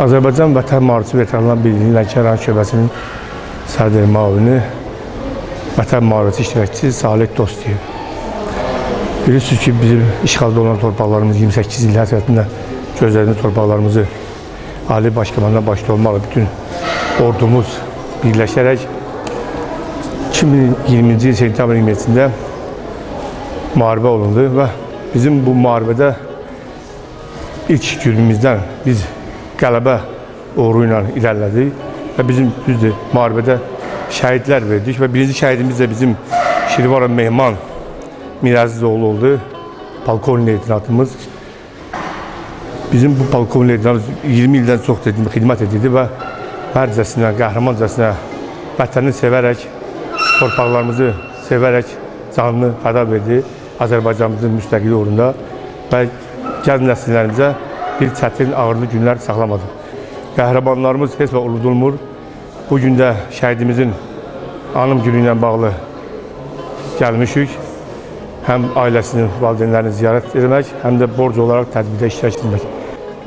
Azərbaycan Vətən Müharibəsi Veteranlar Birliyinin Lənkəran şöbəsinin sədr müavini, Vətən Müharibəsi iştirakçısı Salih Dostiyev. Bilirsiniz ki, bizim işğalda olan torpaqlarımız 28 il həsrətində gözlədiyimiz torpaqlarımızı Ali Başkomandan başda olmaqla bütün ordumuz birləşərək 2020-ci il sentyabr 27-də müharibə olundu və bizim bu müharibədə ilk günümüzdən biz qələbə uğru ilə irəlilədik və bizim düzdür, müharibədə şəhidlər verdik və birinci şəhidimiz də bizim Şirvanov Mehman Mirəzizoğlu oldu, polkovnik leytenantımız. Bizim bu polkovnik leytenantımız 20 ildən çox xidmət edirdi və mərcəsinə, qəhrəmancasına vətəni sevərək, torpaqlarımızı sevərək canını fəda verdi Azərbaycanımızın müstəqili uğrunda və gəl nəsillərimizə bir çətin, ağırlı günlər saxlamadı. Qəhrəmanlarımız heç vaxt unudulmur. Bu gün də şəhidimizin anım günü ilə bağlı gəlmişik. Həm ailəsinin, valideynlərini ziyarət etmək, həm də borc olaraq tədbirdə iştirak etmək.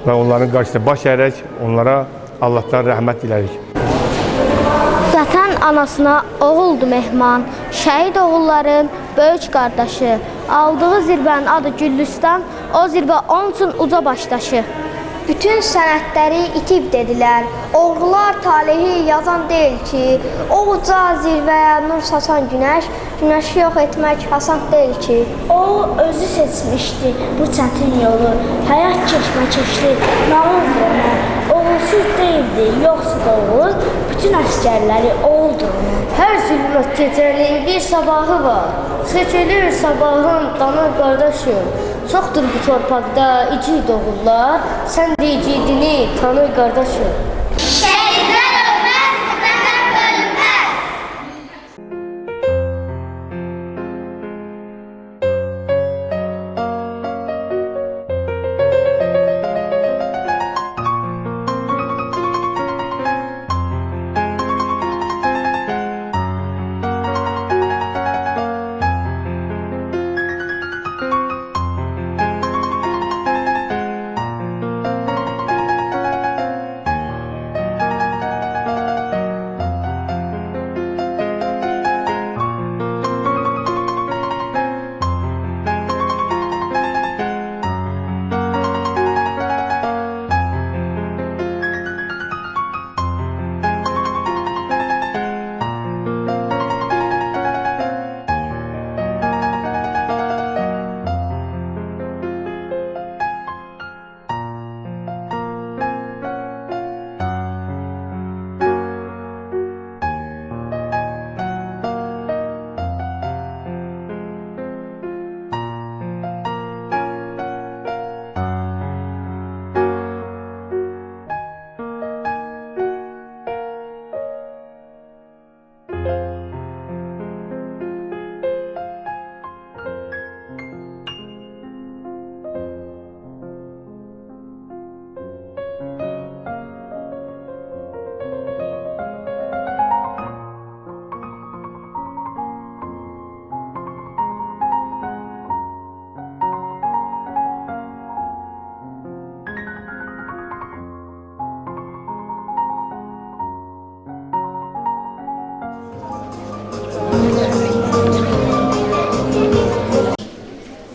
Və onların qarşısında baş əyərək, onlara Allahdan rəhmət dilərik. Vətən anasına oğuldu Mehman, şəhid oğulların böyük qardaşı. Aldığı zirvənin adı Güllüstan, o zirvə onun üçün uca başdaşı. Bütün sənətləri itib dedilər, oğrular talehi yazan deyil ki, o uca zirvəyə nur saçan günəş, günəşi yox etmək asan deyil ki. O özü seçmişdi bu çətin yolu, həyat keçdi, nə oldu ona? Oğulsuz deyildi, yoxsul oğul, bütün əskərləri oldu ona. Hər zülmət gecənin bir sabahı var, seçilir sabahın danı qardaşım. Çoxdur bu torpaqda igid oğullar, sən də igidini tanı qardaşım. Şəhidlər ölməz, vətən bölünməz.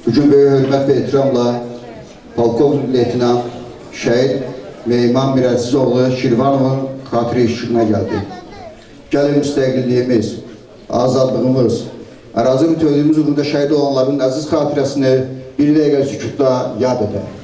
Bugün böyük hörmət və ehtiramla polkovnik leytenant şəhid Mehman Mirəzizoğlu Şirvanovun xatirə işğalına gəldi. Gəlin müstəqilliyimiz, azadlığımız, ərazi bütövlüyümüz uğrunda şəhid olanların əziz xatirəsini bir dəqiqə sükutla yad edək.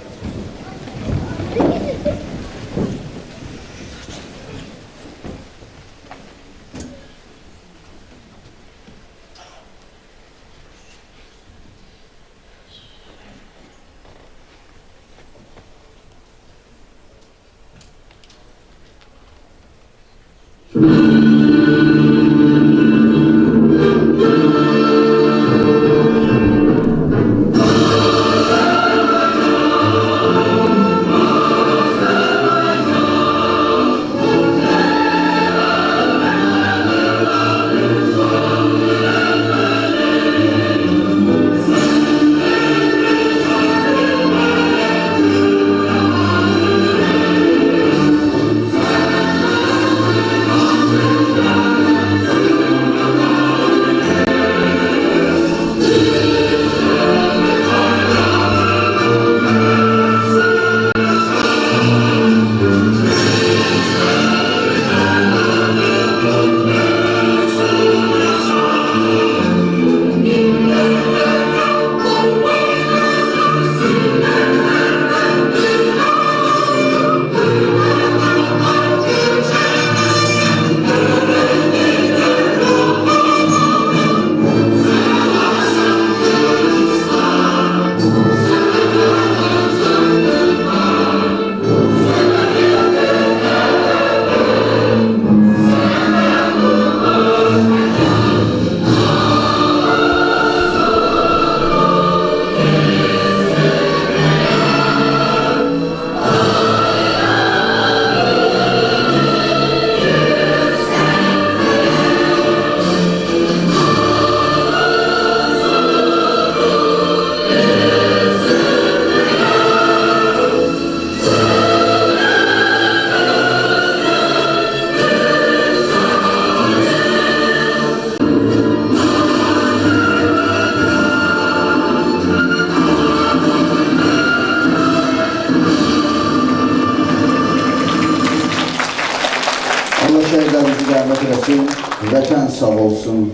eləsin, vətən sağ olsun.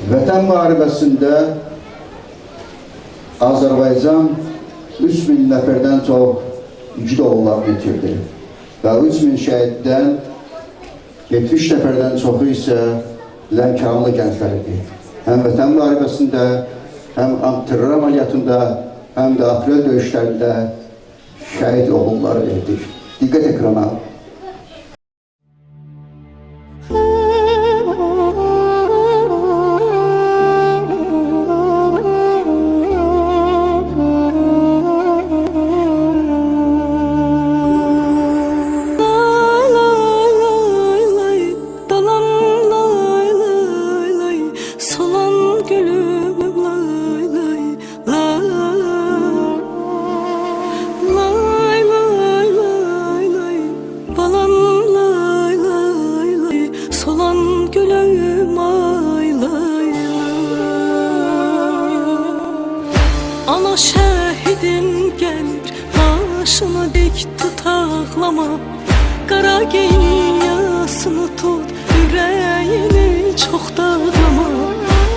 Vətən müharibəsində Azərbaycan 3000 nəfərdən çox igid oğullarını itirdi. Və 3000 şəhiddən 70 nəfərdən çoxu isə Lənkəranlı gənclər idi. Həm vətən müharibəsində, həm antiterror əməliyyatında, həm də aprel döyüşlərində şəhid oğulları verdik. Diqqət ekrana. Ana şəhidin gəlir, başını dik tut ağlama. Qara giyin yasını tut, ürəyini çox dağlama.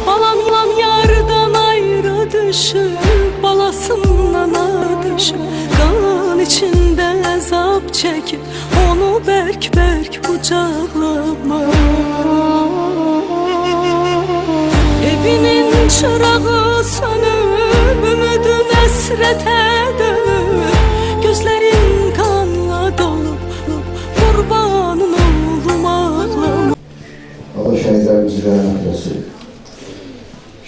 Balam lan yardan ayrı düşüb, balasından düşüb, qan içində əzab çəkib, onu bərk-bərk qucaqlama. Evinin çırağı sönüb, ümidin əsrətə dönüb, gözlərin qanla dolub, qurbanın oğlum ağlama. Allah şəhidlərimizi rəhmət eləsin.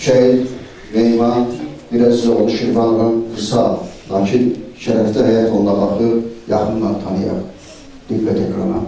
Şəhid Meyman Mirəzizoğlu Şirvanovun qısa, lakin şərəfli həyat yoluna baxıb yaxından tanıyaq. Diqqət ekrana.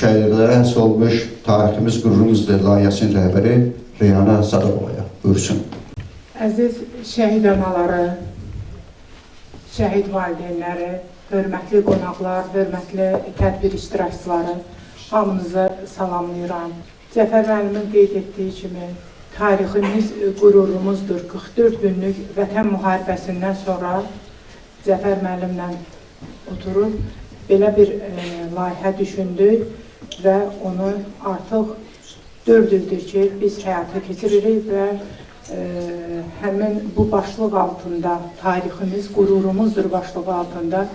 şəhidlərə həsr olmuş tariximiz qürurumuzdur layihəsinin rəhbəri Reyana Sadaqovaya. Buyursun. Əziz şəhid anaları, şəhid valideynləri, hörmətli qonaqlar, hörmətli tədbir iştirakçıları, hamınızı salamlayıram. Cəfər müəllimin qeyd etdiyi kimi, tariximiz qürurumuzdur. 44 günlük vətən müharibəsindən sonra Cəfər müəllimlə oturub belə bir layihə düşündük və onu artıq 4 ildir ki, biz həyata keçiririk və həmin bu başlıq altında, tariximiz, qürurumuzdur başlığı altında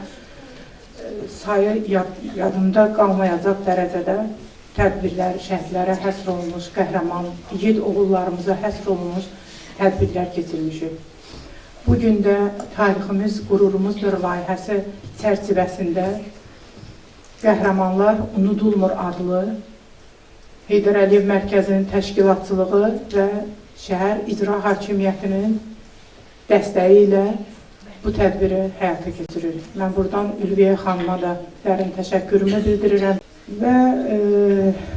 sayı yadımda qalmayacaq dərəcədə tədbirlər, şəhidlərə həsr olunmuş, qəhrəman, igid oğullarımıza həsr olunmuş tədbirlər keçirmişik. Bugün də tariximiz, qürurumuzdur layihəsi çərçivəsində Qəhrəmanlar Unudulmur adlı Heydər Əliyev Mərkəzinin təşkilatçılığı və şəhər icra hakimiyyətinin dəstəyi ilə bu tədbiri həyata keçiririk. Mən buradan Ülviyə xanıma da dərin təşəkkürümü bildirirəm. Və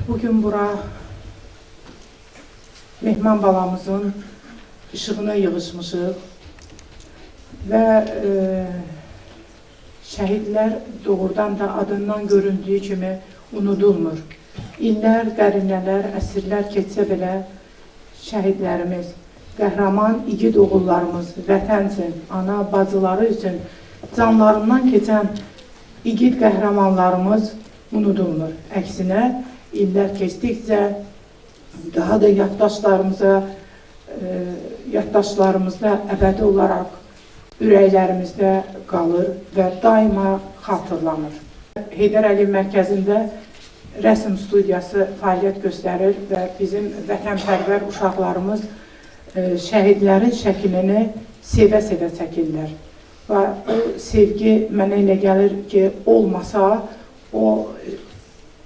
bugün bura Mehman balamızın işığına yığışmışıq və şəhidlər doğrudan da adından göründüyü kimi unudulmur. İllər, qərinələr, əsrlər keçsə belə şəhidlərimiz, qəhrəman igid oğullarımız, vətən üçün, ana, bacıları üçün canlarından keçən igid qəhrəmanlarımız unudulmur. Əksinə, illər keçdikcə daha da yaddaşlarımızda əbədi olaraq ürəklərimizdə qalır və daima xatırlanır. Heydər Əliyev Mərkəzində rəsm studiyası fəaliyyət göstərir və bizim vətənpərvər uşaqlarımız şəhidlərin şəklini sevə-sevə çəkirlər. Və o sevgi mənə elə gəlir ki, olmasa, o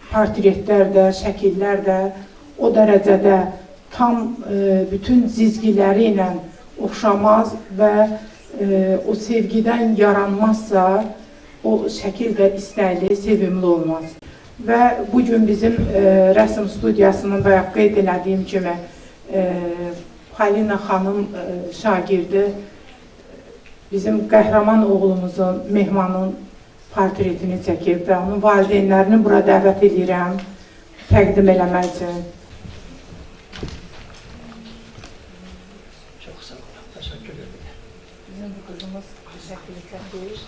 portretlər də, şəkillər də o dərəcədə tam bütün cizgiləri ilə oxşamaz və o sevgidən yaranmazsa, o şəkil də istəkli, sevimli olmaz. Və bugün bizim rəsm studiyasının bayaq qeyd elədiyim kimi Polina xanım şagirdi bizim qəhrəman oğlumuzun, Mehmanın portretini çəkib və onun valideynlərini bura dəvət edirəm təqdim eləmək üçün. Çox sağ olun, təşəkkür ederim. Bizim bu qızımız şəkili çəkir.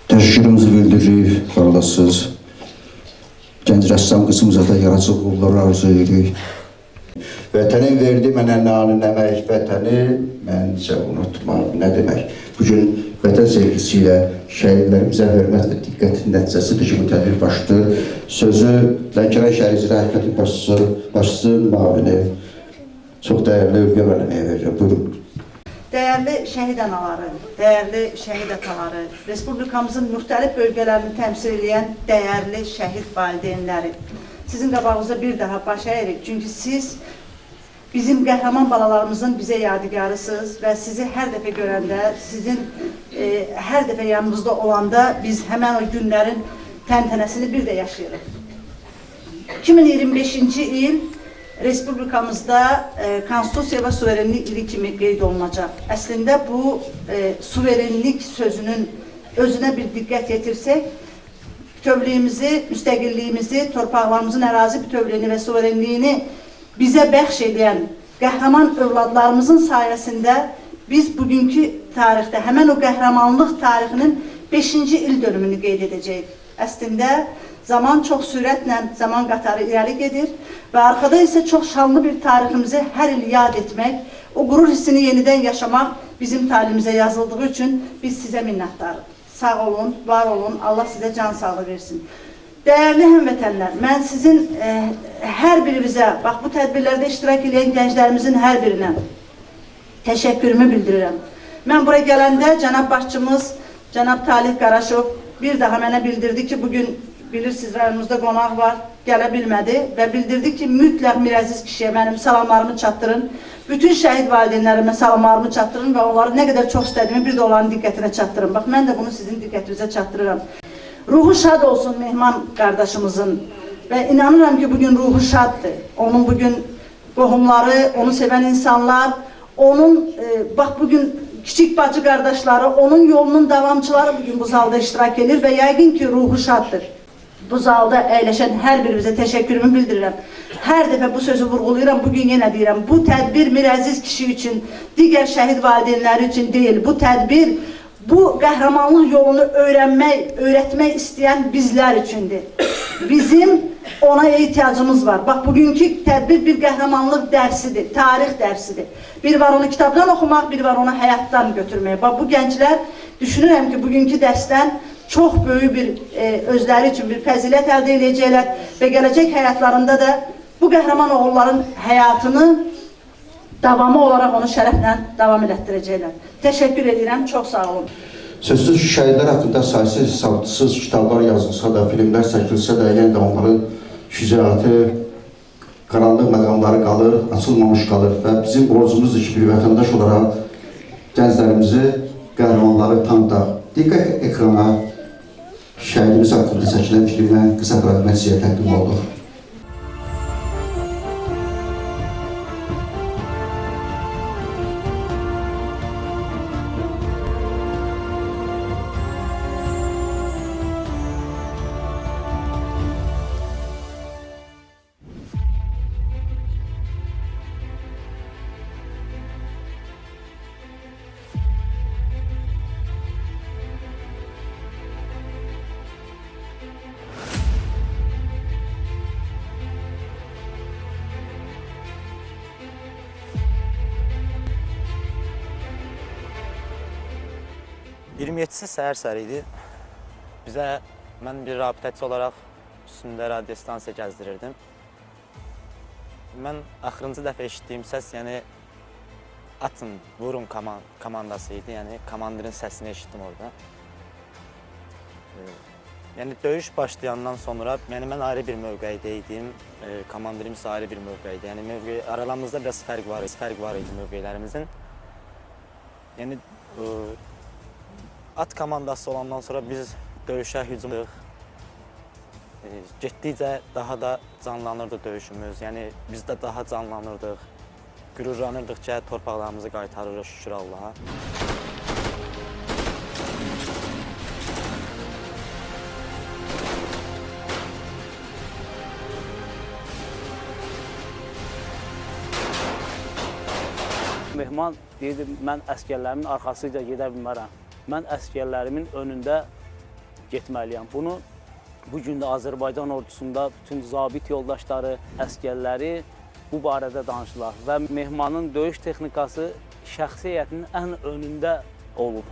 Təşəkkürümüzü bildiririk, qardaşsız. Gənc rəssam qızımıza da yaradıcılıq uğurları arzu edirik. Vətənin verdi mənə nanı nəmək, vətəni məncə unutmaq nə demək? Bugün vətən sevgisi ilə şəhidlərimizə hörmət və diqqətin nəticəsidir ki, bu tədbir başdır. Sözü Lənkəran şəhər icra hakimiyyəti başçısı müavini çox dəyərli Ülviyə müəlliməyə verirəm. Buyurun. Dəyərli şəhid anaları, dəyərli şəhid ataları, Respublikamızın müxtəlif bölgələrini təmsil edən dəyərli şəhid valideynləri. Sizin qabağınızda bir daha baş əyirik, çünki siz bizim qəhrəman balalarımızın bizə yadigarısınız və sizi hər dəfə görəndə, sizin hər dəfə yanımızda olanda biz həmən o günlərin təntənəsini bir də yaşayırıq. 2025-ci il Respublikamızda konstitusiya və suverenlik ili kimi qeyd olunacaq. Əslində bu suverenlik sözünün özünə bir diqqət yetirsək, bütövlüyümüzü, müstəqilliyimizi, torpaqlarımızın ərazi bütövlüyünü və suverenliyini bizə bəxş edən qəhrəman övladlarımızın sayəsində biz bugünkü tarixdə həmən o qəhrəmanlıq tarixinin 5-ci il dönümünü qeyd edəcəyik. Əslində, zaman çox sürətlə zaman qatarı irəli gedir və arxada isə çox şanlı bir tariximizi hər il yad etmək, o qürur hissini yenidən yaşamaq bizim talimizə yazıldığı üçün biz sizə minnətdarıq. Sağ olun, var olun, Allah sizə can sağlığı versin. Dəyərli həmvətənlər, mən sizin hər birimizə, bax bu tədbirlərdə iştirak edən gənclərimizin hər birinə təşəkkürümü bildirirəm. Mən buraya gələndə cənab başçımız, cənab Talih Qaraşov bir daha mənə bildirdi ki, bugün bilirsiniz, rayonumuzda qonaq var, gələ bilmədi və bildirdi ki, mütləq Mirəziz kişiyə mənim salamlarımı çatdırın. Bütün şəhid valideynlərimə salamlarımı çatdırın və onları nə qədər çox istədiyimi bir də onların diqqətinə çatdırın. Bax, mən də bunu sizin diqqətinizə çatdırıram. Ruhu şad olsun Mehman qardaşımızın və inanıram ki, bugün ruhu şaddır. Onun bugün qohumları, onu sevən insanlar, onun, bax bugün kiçik bacı qardaşları, onun yolunun davamçıları bugün bu zalda iştirak edir və yəqin ki, ruhu şaddır. Bu zalda əyləşən hər birimizə təşəkkürümü bildirirəm. Hər dəfə bu sözü vurğulayıram, bugün yenə deyirəm. Bu tədbir Mirəziz kişi üçün, digər şəhid valideynləri üçün deyil. Bu tədbir, bu qəhrəmanlıq yolunu öyrətmək istəyən bizlər üçündür. Bizim ona ehtiyacımız var. Bax, bugünkü tədbir bir qəhrəmanlıq dərsidir, tarix dərsidir. Bir var onu kitabdan oxumaq, bir var onu həyatdan götürmək. Bax, bu gənclər düşünürəm ki, bugünkü dərsdən çox böyük bir özləri üçün bir fəzilət əldə edəcəklər və gələcək həyatlarında da bu qəhrəman oğulların həyatını davamı olaraq onu şərəflə davam elətdirəcəklər. Təşəkkür edirəm, çox sağ olun. Sözsüz ki, şəhidlər haqqında saysız hesabsız kitablar yazılsa da, filmlər çəkilsə də, yenə də onların şücaəti, qaranlıq məqamları qalır, açılmamış qalır və bizim borcumuzdur ki, bir vətəndaş olaraq gənclərimizi, qəhrəmanları tanıdaq. Diqqət ekrana şəhidimiz haqqında çəkilən filmdən qısa fragment sizə təqdim olduq. Səhər idi. Mən bir rabitəçi olaraq üstündə radio stansiya gəzdirirdim. Mən axırıncı dəfə eşitdiyim səs, yəni atın, vurun komandası idi. Yəni komandirin səsini eşitdim orada. Yəni döyüş başlayandan sonra, yəni mən ayrı bir mövqedə idim, komandirim isə ayrı bir mövqedə. Yəni aralarımızda biraz fərq var idi mövqelərimizin. Yəni at komandası olandan sonra biz döyüşə hücumduq. Getdikcə daha da canlanırdı döyüşümüz. Yəni biz də daha canlanırdıq. Qürurlanırdıq ki, torpaqlarımızı qaytarırıq, şükür Allaha. Mehman deyirdi, mən əskərlərimin arxasıyla gedə bilmərəm. Mən əskərlərimin önündə getməliyəm. Bunu bugün də Azərbaycan ordusunda bütün zabit yoldaşları, əskərləri bu barədə danışırlar. Və Mehmanın döyüş texnikası şəxsiyyətinin ən önündə olub.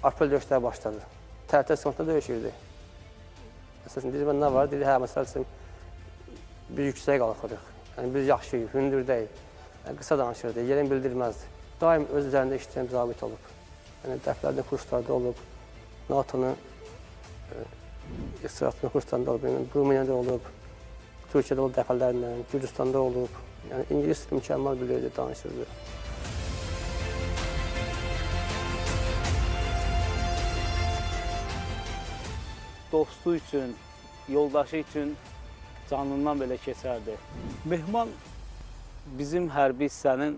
Apel döyüşləri başladı. Tərtər sınıfda döyüşürdü. Məsələn, deyir, nə var? Deyir, məsələn, biz yüksək qalxırıq. Yəni, biz yaxşıyıq, hündürdəyik. Qısa danışırdı, yerin bildirməzdi. Daim öz üzərində işləyən zabit olub. Yəni, dəflərdə kurslarda olub, NATO-nun istirahatının kurslarında olub, Rumeniyada olub, Türkiyədə olub dəfələrlə, Gürcüstanda olub. Yəni, İngilis mükəmməl bilirdi, danışırdı. Dostu üçün, yoldaşı üçün canından belə keçərdi. Mehman bizim hərbi hissənin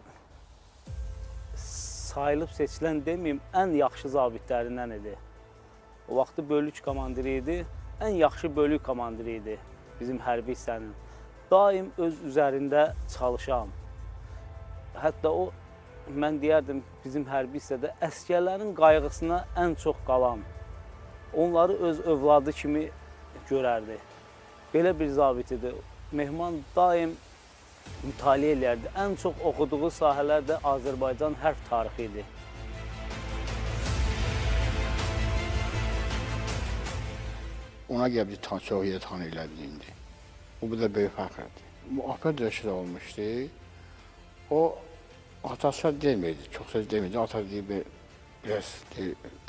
sayılıb seçilən deməyim, ən yaxşı zabitlərindən idi. O vaxtı bölük komandiri idi, ən yaxşı bölük komandiri idi bizim hərbi hissənin. Daim öz üzərində çalışan. Hətta o, mən deyərdim, bizim hərbi hissədə əskərlərin qayğısına ən çox qalan. Onları öz övladı kimi görərdi. Belə bir zabit idi. Mehman daim mütaliə elərdi. Ən çox oxuduğu sahələr də Azərbaycan hərb tarixi idi. Ona görə bir çox yer tanıyırlar indi. Bu da böyük fəxrdir. Mühafizə döyüşü də olmuşdu. O atası demirdi, çox söz demirdi. Ata deyib biraz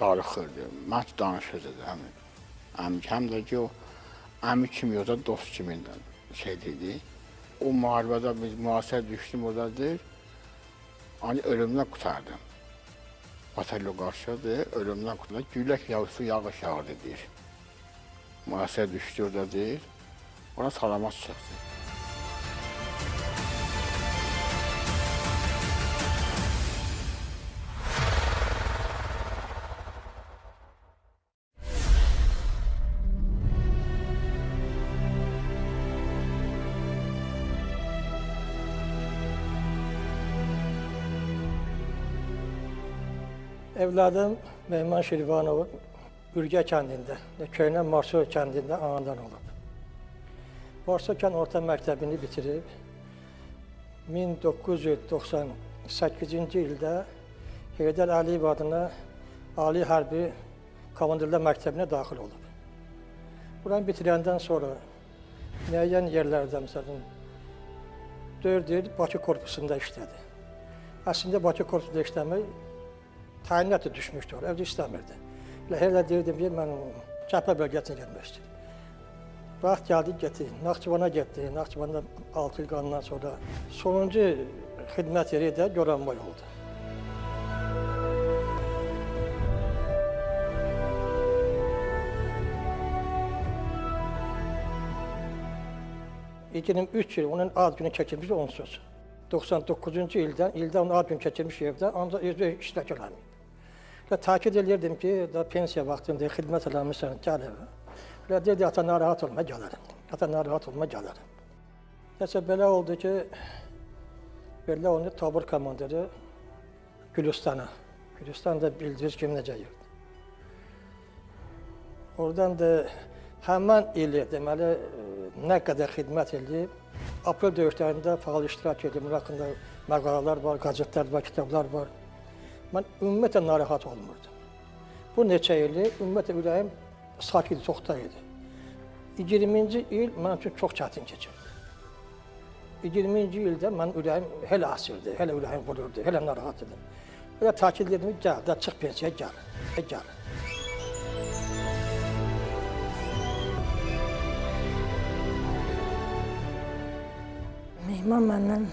darıxırdı. Mən danışırdı həmin. Həm də ki o əmi kimi yox da dost kimindən. şey dedi. O müharibədə biz mühasirə düşdüm oradadır. Hani ölümdən qurtardım. Batalyon qarşıdadır, ölümdən qurtardım. Güllək yağısı yağış yağdı deyir. Mühasirə düşdü oradadır. Ona salamat çıxdı. Evladım Mehman Şirvanov Ürgə kəndində, Köynə Marso kəndində anadan olub. Marso kənd orta məktəbini bitirib, 1998-ci ildə Heydər Əliyev adına Ali Hərbi Komandirlər Məktəbinə daxil olub. Buranı bitirəndən sonra müəyyən yerlərdə, məsələn, 4 il Bakı korpusunda işlədi. Əslində Bakı korpusunda işləmək təyinatı düşmüşdü oraya, evdə istəmirdi. Elə deyirdim ki, mən cəbhə bölgəsinə getmək istəyirdim. Vaxt gəldi, getdi, Naxçıvana getdi. Naxçıvanda 6 il qalandan sonra sonuncu xidmət yeri də Goranboy oldu. ...2003 yıl onun ad günü keçirmiş onsuz. 99-cu ildə onun ad günü keçirmiş evdə, ancaq özü işlə gələnməyib. Takid edirdim ki, pensiya vaxtında xidmət eləmişsən, gəl evə. Dedi, ata narahat olma, gələrəm. Ata narahat olma, gələrəm. Nəsə belə oldu ki, belə onu tabur komandiri Gülüstan'a. Gülüstan da bildiriz ki, necə yerdir. Oradan da həmən ili, deməli, nə qədər xidmət edib, aprel döyüşlərində faal iştirak edib, haqqında məqalalar var, qazetlər var, kitablar var. Mən ümumiyyətlə narahat olmurdum. Bu neçə ili ümumiyyətlə ürəyim sakit, çoxda idi. 20-ci il mənim üçün çox çətin keçirdi. 20-ci ildə mənim ürəyim hələ asirdi, hələ ürəyim vururdu, hələ narahat idim. Elə takid edim ki, gəl, də çıx pensiyaya, gəl. Mehman məndən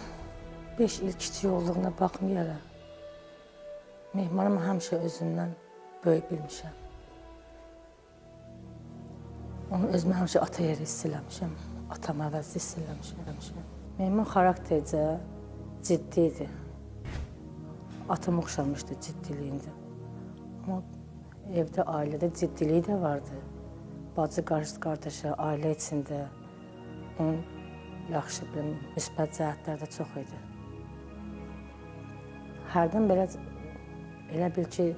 5 il kiçik olduğuna baxmayaraq, Mehmanım həmişə özündən böyük bilmişəm. Onu özümə həmişə ata yeri hiss eləmişəm, atam əvəzli hiss eləmişəm. Mehman xaraktercə ciddi idi. Atam oxşamışdı ciddiliyində. Amma evdə, ailədə ciddiliyi də vardı. Bacı, qardaşı, ailə içində onun yaxşı, müsbət cəhətlər də çox idi. Hərdən belə elə bil ki,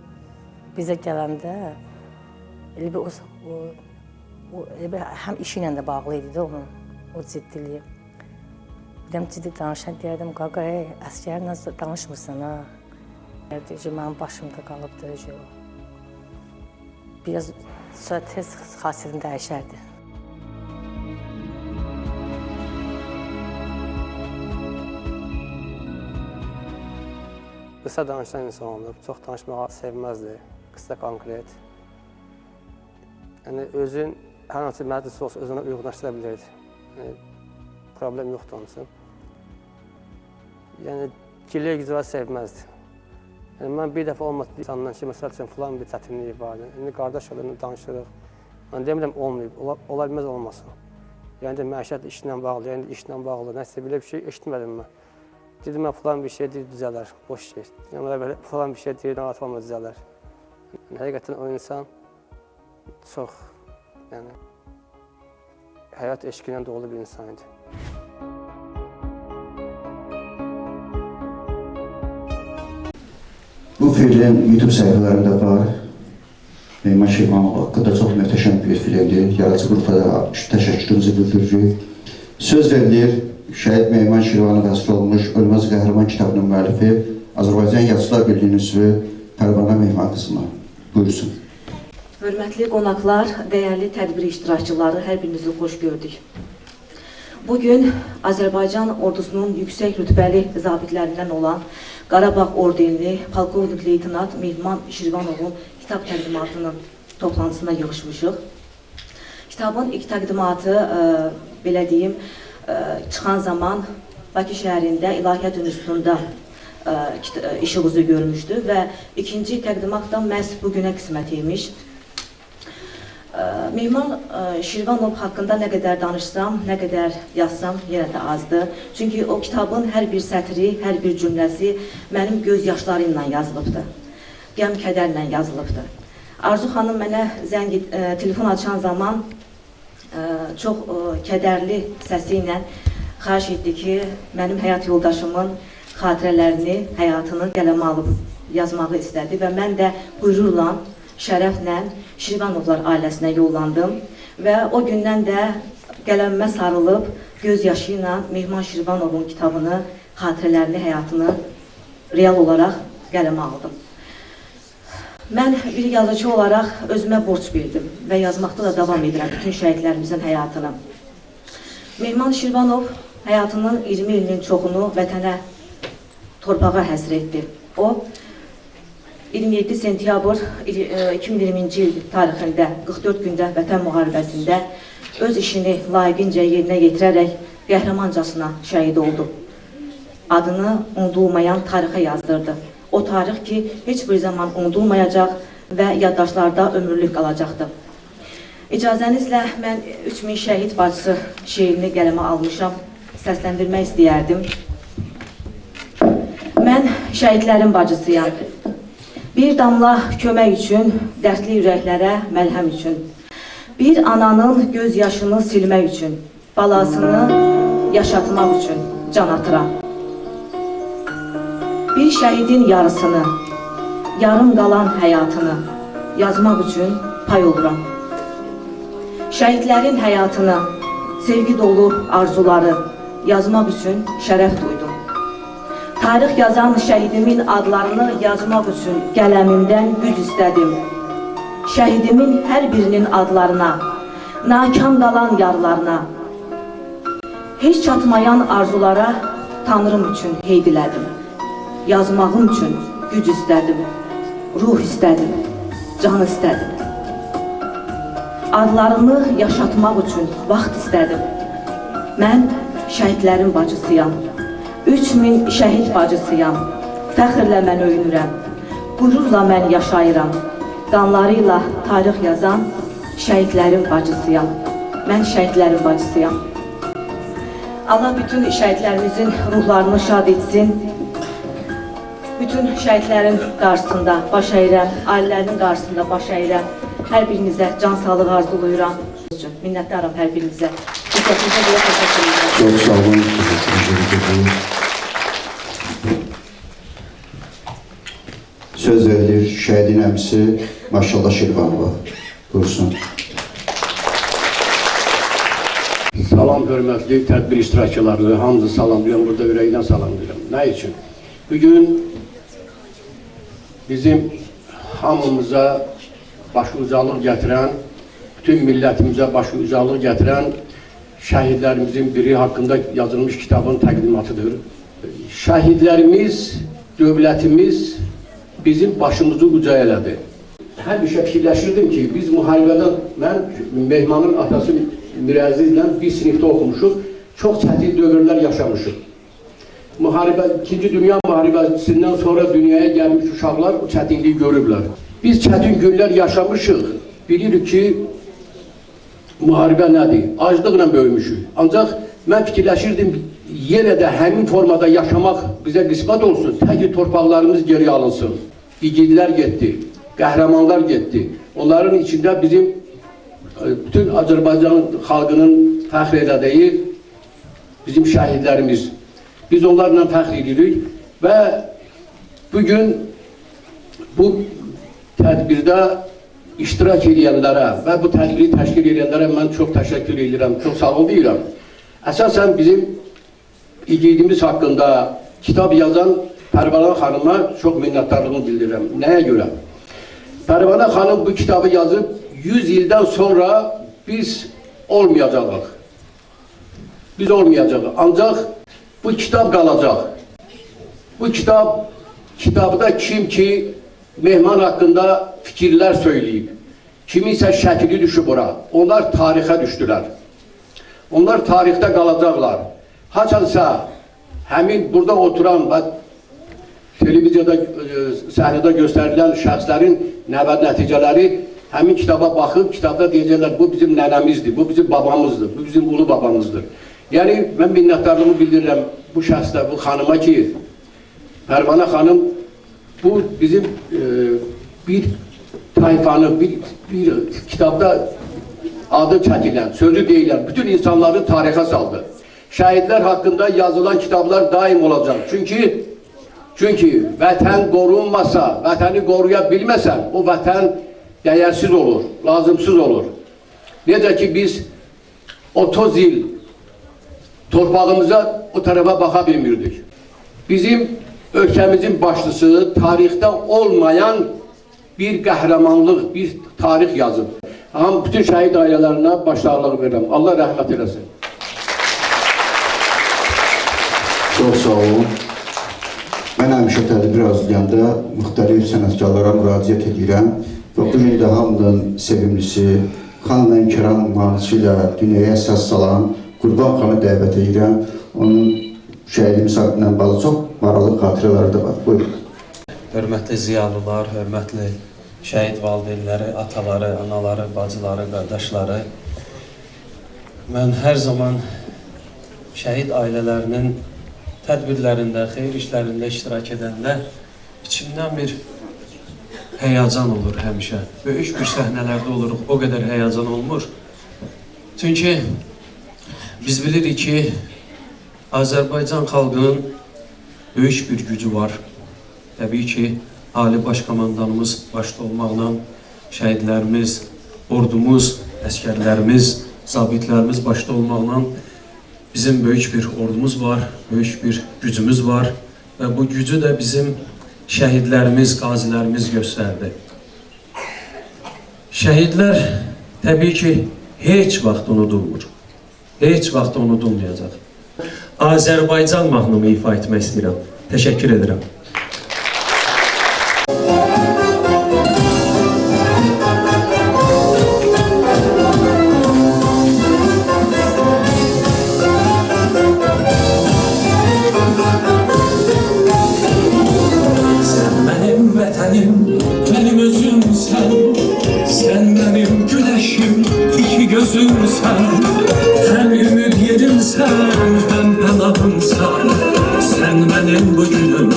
bizə gələndə həm işi ilə də bağlı idi onun, o ciddiliyi. Bir də ciddi danışan deyərdim, qaqa, əskərlə danışmırsan, ha? Deyərdi ki, mənim başımda qalıbdır o. Biraz sonra tez xasiyyətini dəyişərdi. Qısa danışan insan olub, çox danışmağı sevməzdi, qısa konkret. Yəni, özün hər hansı məclis olsa özünə uyğunlaşdıra bilirdi. Yəni, problem yoxdur onun üçün. Yəni, giliyə güzələ sevməzdi. Yəni, mən bir dəfə olmadı insandan ki, məsəl üçün, filan bir çətinliyi vardı. İndi qardaş olanda danışırıq. Mən demirəm, olmayıb, ola bilməz olmasın. Yəni, məişət işlə bağlı, yəni işlə bağlı, nəsə belə bir şey eşitmədim mən. Dedim, mən filan bir şey deyir, düzələr, boş şey. Yəni, filan bir şey deyir, narahat olma, düzələr. Həqiqətən o insan çox, yəni, həyat eşqi ilə dolu bir insan idi. Bu film YouTube səhifələrində var. Mehman Şirvanov haqqında çox möhtəşəm bir filmdir. Yaradıcı qrupa da təşəkkürümüzü bildiririk. Söz verilir, Şəhid Mehman Şirvanov həsr olmuş Ölməz Qəhrəman kitabının müəllifi Azərbaycan Yazıçılar Birliyinin üzvü Pərvanə Mehman qızına. Buyursun. Hörmətli qonaqlar, dəyərli tədbir iştirakçıları, hər birinizi xoş gördük. Bugün Azərbaycan ordusunun yüksək rütbəli zabitlərindən olan Qarabağ ordenli polkovnik leytenant Mehman Şirvanovun kitab təqdimatının toplantısına yığışmışıq. Kitabın ilk təqdimatı, belə deyim, çıxan zaman Bakı şəhərində İlahiyyat İnstitutunda işığızı görmüşdü və ikinci təqdimat da məhz bugünə qismət imiş. Mehman Şirvanov haqqında nə qədər danışsam, nə qədər yazsam yenə də azdır. Çünki o kitabın hər bir sətri, hər bir cümləsi mənim göz yaşları ilə yazılıbdır. Qəm-kədərlə yazılıbdır. Arzu xanım mənə telefon açan zaman çox kədərli səsi ilə xahiş etdi ki, mənim həyat yoldaşımın xatirələrini, həyatını qələmə alıb yazmağı istədi və mən də buyururla, şərəflə Şirvanovlar ailəsinə yollandım və o gündən də qələmimə sarılıb göz yaşı ilə Mehman Şirvanovun kitabını, xatirələrini, həyatını real olaraq qələmə aldım. Mən bir yazıcı olaraq özümə borc bildim və yazmaqda da davam edirəm bütün şəhidlərimizin həyatını. Mehman Şirvanov həyatının 20 ilinin çoxunu vətənə, torpağa həsr etdi. O, 27 sentyabr 2020-ci il tarixində 44 gündə vətən müharibəsində öz işini layiqincə yerinə yetirərək qəhrəmancasına şəhid oldu. Adını unudulmayan tarixə yazdırdı. O tarix ki, heç bir zaman unudulmayacaq və yaddaşlarda ömürlük qalacaqdır. İcazənizlə mən 3000 şəhid bacısı şeirini qələmə almışam, səsləndirmək istəyərdim. Mən şəhidlərin bacısıyam. Bir damla kömək üçün, dərdli ürəklərə məlhəm üçün. Bir ananın göz yaşını silmək üçün, balasını yaşatmaq üçün can atıram. Bir şəhidin yarısını, yarım qalan həyatını yazmaq üçün pay oluram. Şəhidlərin həyatını, sevgi dolu arzuları yazmaq üçün şərəf duydum. Tarix yazan şəhidimin adlarını yazmaq üçün qələmimdən güc istədim. Şəhidimin hər birinin adlarına, nakam qalan yarlarına, heç çatmayan arzulara Tanrım üçün heydilədim. Yazmağım üçün güc istədim, ruh istədim, can istədim. Adlarını yaşatmaq üçün vaxt istədim. Mən şəhidlərin bacısıyam, 3000 şəhid bacısıyam. Fəxrlə mən öyünürəm, qürurla mən yaşayıram. Qanlarıyla tarix yazan şəhidlərin bacısıyam. Mən şəhidlərin bacısıyam. Allah bütün şəhidlərimizin ruhlarını şad etsin. Bütün şəhidlərin qarşısında baş əyirəm, ailələrinin qarşısında baş əyirəm. Hər birinizə can sağlığı arzuluyuram. Minnətdaram hər birinizə. Diqqətinizə görə təşəkkür edirəm. Çox sağ olun. Təşəkkür ederim. Söz verilir şəhidin əmisi Maşallah Şirvanova. Buyursun. Salam hörmətli tədbir iştirakçıları, hamınızı salamlayıram, burada ürəkdən salamlayıram. Nə üçün? Bugün bizim hamımıza başucalıq gətirən, bütün millətimizə başucalıq gətirən şəhidlərimizin biri haqqında yazılmış kitabın təqdimatıdır. Şəhidlərimiz, dövlətimiz bizim başımızı uca elədi. Həmişə fikirləşirdim ki, biz müharibədən, mən Mehmanın atası Mirəzizlə bir sinifdə oxumuşuq, çox çətin dövrlər yaşamışıq. İkinci Dünya müharibəsindən sonra dünyaya gəlmiş uşaqlar o çətinliyi görüblər. Biz çətin günlər yaşamışıq, bilirik ki, müharibə nədir? Aclıqla böyümüşük. Ancaq mən fikirləşirdim, yenə də həmin formada yaşamaq bizə qismət olsun, təki torpaqlarımız geri alınsın. İgidlər getdi, qəhrəmanlar getdi. Onların içində bizim bütün Azərbaycan xalqının fəxr elədiyi bizim şəhidlərimiz. Biz onlarla fəxr edirik və bugün bu tədbirdə iştirak edənlərə və bu tədbiri təşkil edənlərə mən çox təşəkkür edirəm, çox sağ ol deyirəm. Əsasən bizim igidimiz haqqında kitab yazan Pərvanə xanıma çox minnətdarlığımı bildirirəm. Nəyə görə? Pərvanə xanım bu kitabı yazıb 100 ildən sonra biz olmayacağıq. Biz olmayacağıq. Ancaq bu kitab qalacaq. Bu kitabda kim ki Mehman haqqında fikirlər söyləyib, kimisə şəkili düşüb ora, onlar tarixə düşdülər. Onlar tarixdə qalacaqlar. Haçansa həmin burada oturan və televiziyada, səhnədə göstərilən şəxslərin nəticələri həmin kitaba baxıb, kitabda deyəcəklər, bu bizim nənəmizdir, bu bizim babamızdır, bu bizim ulu babamızdır. Yəni, mən minnətdarlığımı bildirirəm bu şəxslə, bu xanıma ki, Pərvanə xanım, bu bizim bir tayfanı, bir kitabda adı çəkilən, sözü deyilən, bütün insanları tarixə saldı. Şəhidlər haqqında yazılan kitablar daim olacaq. Çünki vətən qorunmasa, vətəni qoruya bilməsən, o vətən dəyərsiz olur, lazımsız olur. Necə ki, biz 30 il torpağımıza o tərəfə baxa bilmirdik. Bizim ölkəmizin başçısı tarixdə olmayan bir qəhrəmanlıq, bir tarix yazıb. Bütün şəhid ailələrinə başsağlığı verirəm. Allah rəhmət eləsin. Çox sağ olun. Mən həmişə tədbir hazırlayanda müxtəlif sənətkarlara müraciət edirəm və bu gün də hamının sevimlisi, Xan Lənkəran mahnısı ilə dünyaya əsas salan Qurban xanı dəvət edirəm. Onun şəhidimiz haqqında bağlı çox maraqlı xatirələri də var. Buyurun. Hörmətli ziyalılar, hörmətli şəhid valideynləri, ataları, anaları, bacıları, qardaşları. Mən hər zaman şəhid ailələrinin tədbirlərində, xeyir işlərində iştirak edəndə içimdən bir həyəcan olur həmişə. Böyük bir səhnələrdə oluruq, o qədər həyəcan olmur. Çünki biz bilirik ki, Azərbaycan xalqının böyük bir gücü var. Təbii ki, Ali Başkomandanımız başda olmaqla şəhidlərimiz, ordumuz, əskərlərimiz, zabitlərimiz başda olmaqla bizim böyük bir ordumuz var, böyük bir gücümüz var və bu gücü də bizim şəhidlərimiz, qazilərimiz göstərdi. Şəhidlər təbii ki, heç vaxt unudulmur, heç vaxt unudulmayacaq. Azərbaycan mahnımı ifa etmək istəyirəm. Təşəkkür edirəm. Hem ümit yerimsen, hem pelahımsan. Sen benim bugünüm,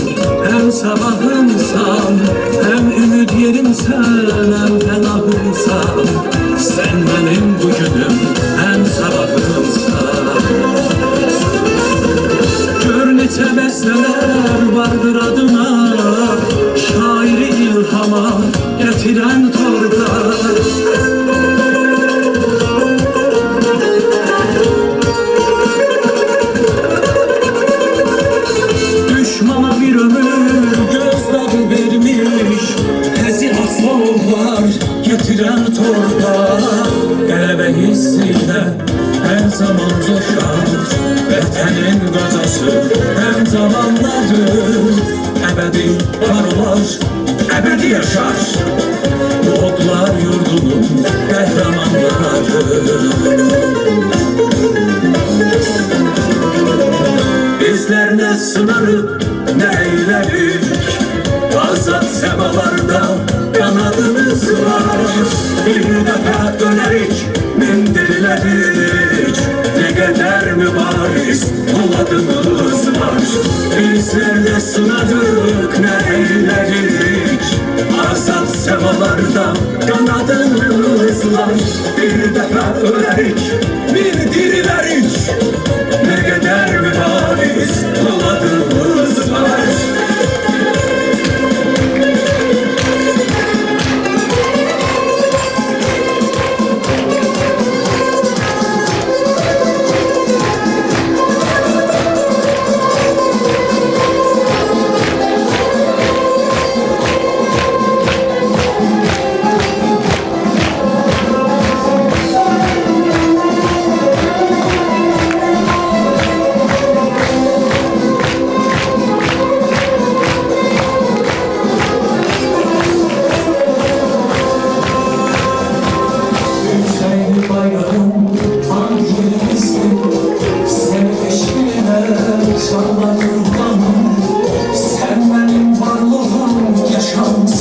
hem sabahımsan. Hem ümit yerimsen, hem pelahımsan. Sen benim bugünüm, hem sabahımsan. Gör neçe besteler vardır adına, şairi ilhama getiren torda. Getiren torba qələbə hissiyle her zaman coşar. Vətənin qocası hem zamanladır. Əbədi var olar, əbədi yaşar. Bu odlar yurdunun qəhrəmanları. Bizler ne sınarıp ne eyledik, azad semalarda kanadımız var. Bir defa dönerik, mindirilerik. Ne kadar mübariz oladığımız var. Bizler de sınadık, ne eyledik. Azad semalarda kanadımız var. Bir defa ölerik, mindirilerik. Ne kadar mübariz oladığımız var.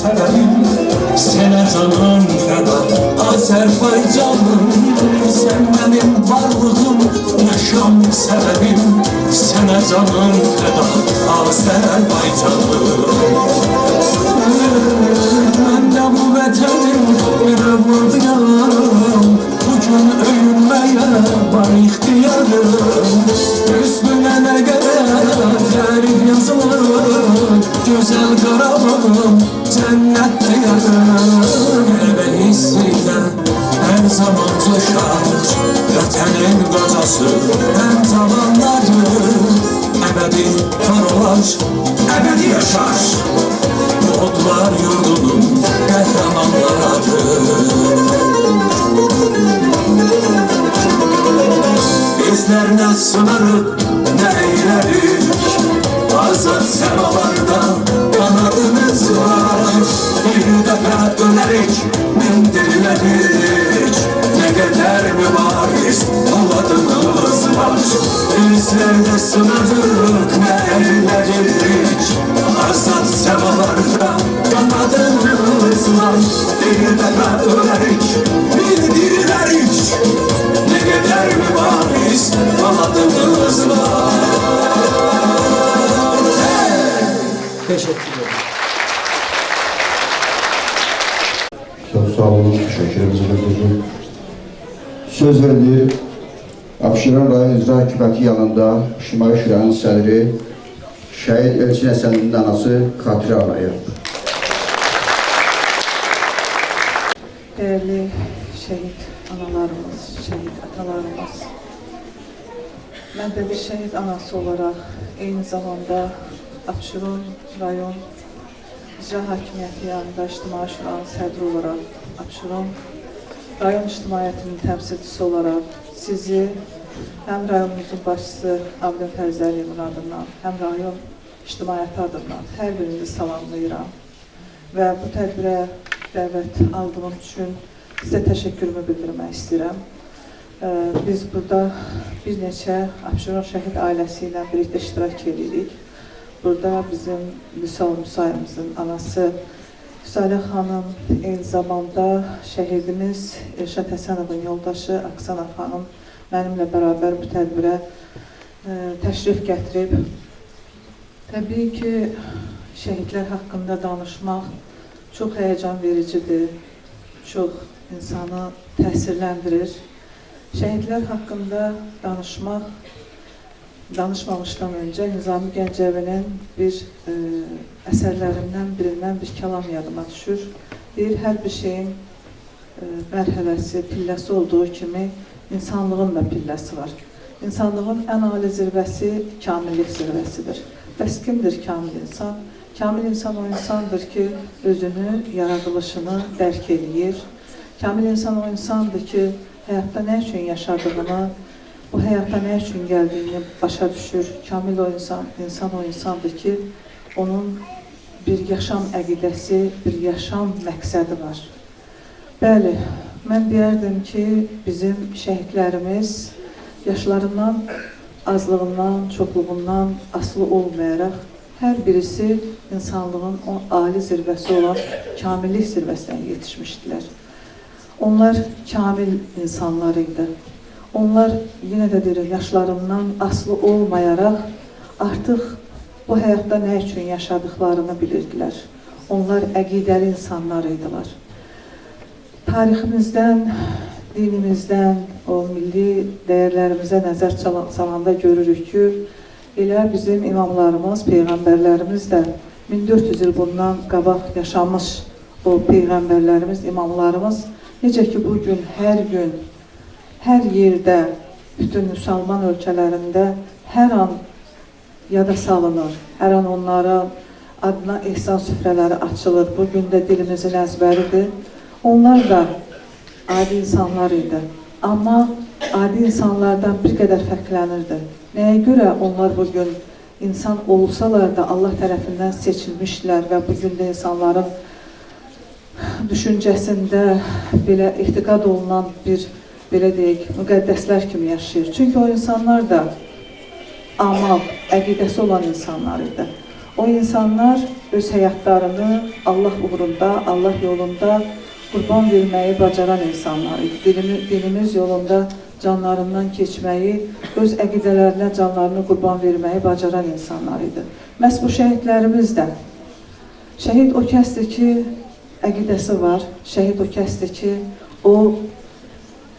sebebim Sene canım feda Azerbaycanım Sen benim varlığım yaşam sebebim Sene canım feda Azerbaycanım Ben de bu vatanın bir evladıyım Bugün öyünmeye var ihtiyarım Üstüne ne kadar tarif yazılır Güzel Qarabağım cennette yarım Elbə hissiyle her zaman coşar Vətənin qocası hem zamanları Əbədi var olar, əbədi yaşar Bu odlar yurdunun qəhrəmanları Bizler ne sınarıp ne eyledik Azad semalarda kanadımız var Bir defa dönerik mindiriledik Ne kadar mübariz avladığımız var Bizler ne sınadık ne eyledik Azad semalarda kanadımız var Bir defa dönerik mindiriledik Ne kadar mübariz avladığımız var Teşekkür ederim. Çok sağ olun, teşekkürümüzü bildirdik. Söz verilir, Abşeron rayon icra hakimiyyəti yanında İctimai Şura'nın sədri Şəhid Elçin Həsənlinin anası Xatirə Ağaya. Değerli şehit analarımız, şehit atalarımız, ben de bir şehit anası olarak aynı zamanda Abşeron rayon icra hakimiyyəti yanında İctimai Şuranın sədri olarak, Abşeron rayon ictimaiyyətinin təmsilçisi olarak sizi hem rayonumuzun başçısı Abdül Fərzəliyevin adından, hem rayon ictimaiyyəti adından hər birinizi salamlayıram və bu tədbirə dəvət aldığım üçün sizə təşəkkürümü bildirmək istəyirəm. Biz burada bir neçə Abşeron şəhid ailəsi ilə birlikdə iştirak edirik. Burada bizim Vüsal Musayımızın anası Füsalə xanım, eyni zamanda şəhidimiz Elşad Həsənovun yoldaşı Aksana xanım mənimlə bərabər bu tədbirə təşrif gətirib. Təbii ki, şəhidlər haqqında danışmaq çox həyəcan vericidir, çox insanı təsirləndirir. Şəhidlər haqqında danışmamışdan öncə Nizami Gəncəvinin bir əsərlərindən birindən bir kəlam yadıma düşür. Deyir, hər bir şeyin mərhələsi, pilləsi olduğu kimi insanlığın da pilləsi var. İnsanlığın ən ali zirvəsi kamillik zirvəsidir. Bəs kimdir kamil insan? Kamil insan o insandır ki, özünü, yaradılışını dərk eləyir. Kamil insan o insandır ki, həyatda nə üçün yaşadığını, bu həyata nə üçün gəldiyini başa düşür. Kamil o insan o insandır ki, onun bir yaşam əqidəsi, bir yaşam məqsədi var. Bəli, mən deyərdim ki, bizim şəhidlərimiz yaşlarından, azlığından, çoxluğundan asılı olmayaraq, hər birisi insanlığın o ali zirvəsi olan kamillik zirvəsindən yetişmişdilər. Onlar kamil insanlar idi. Onlar yenə də deyir, yaşlarından asılı olmayaraq artıq bu həyatda nə üçün yaşadıqlarını bilirdilər. Onlar əqidəli insanlar idilər. Tariximizdən, dinimizdən, o milli dəyərlərimizə nəzər salanda görürük ki, elə bizim imamlarımız, peyğəmbərlərimiz də 1400 il bundan qabaq yaşamış o peyğəmbərlərimiz, imamlarımız necə ki bugün, hər yerdə, bütün müsəlman ölkələrində hər an yada salınır, hər an onlara adına ehsan süfrələri açılır. Bugün də dilimizin əzbəridir. Onlar da adi insanlar idi. Amma adi insanlardan bir qədər fərqlənirdi. Nəyə görə onlar bugün insan olsalar da Allah tərəfindən seçilmişdilər və bugün də insanların düşüncəsində belə etiqad olunan bir, belə deyək, müqəddəslər kimi yaşayır. Çünki o insanlar da amal, əqidəsi olan insanlar idi. O insanlar öz həyatlarını Allah uğrunda, Allah yolunda qurban verməyi bacaran insanlar idi. Dinimiz yolunda canlarından keçməyi, öz əqidələrinə canlarını qurban verməyi bacaran insanlar idi. Məhz bu şəhidlərimiz də. Şəhid o kəsdir ki, əqidəsi var. Şəhid o kəsdir ki, o